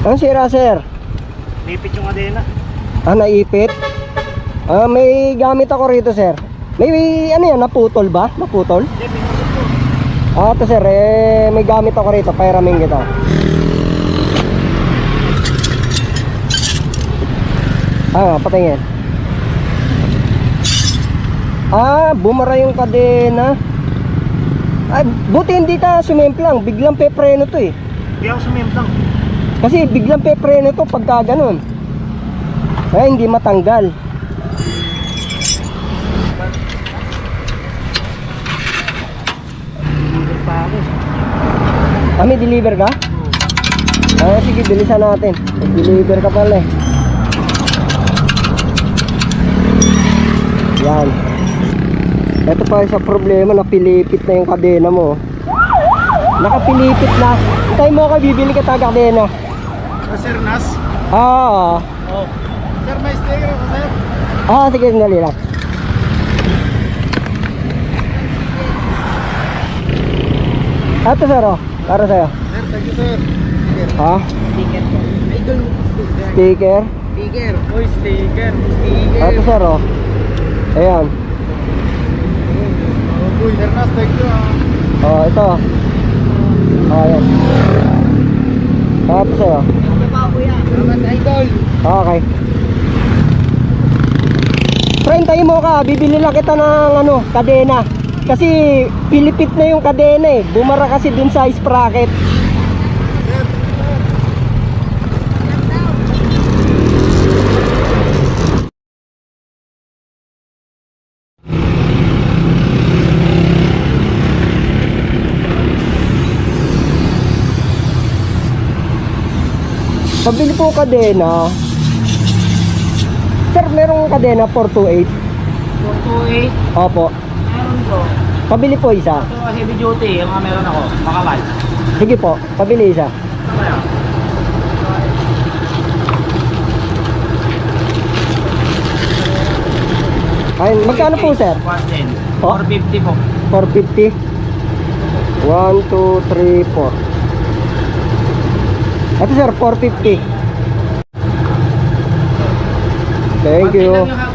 Ang sira, sir? Nipit yung kadena. Naipit? May gamit ako rito, sir. May ano yan, naputol ba? Naputol? Ito, sir, may gamit ako rito. Pairamin kita. Patingin. Bumara yung kadena. Ay, buti hindi ka sumimplang. Biglang pepreno to eh. Hindi ako sumimplang. Kasi biglang pepreno to pagka ganun. Ay, hindi matanggal. Deliver pa ako. May deliver ka? Sige, bilisan natin. Deliver ka pala eh. Yan. Ito pa sa problema, napilipit na yung kadena mo. Nakapilipit na. Itay mo ako, bibili ka taga kadena. Sir Nas? Oo. Oh. Sir, may sticker ako, sir. Sige, sandali lang. Ito, sir, para sa'yo. Sir, thank you, sir. Sticker po. Idol. Sticker. Sticker. Uy, sticker. Ito, sir, ayan. Uy, Sir Nas, thank you, Ito. Ayan. Ito, sir. Salamat, idol. Okay. Friend, tayo mo ka. Bibili lang kita ng kadena. Kasi pilipit na yung kadena eh. Bumara kasi dun sa sprocket. Pabili po kadena. Sir, merong kadena 428. 428. Opo. Meron po. Pabili po isa. Ito heavy duty, yung mga meron ako. Makapal. Sige po, pabili isa. Kaya? Ay, magkano po, sir? 410. Oh? 450 po. 450. 1, 2, 3, 4. Ito, sir, 450. Thank you.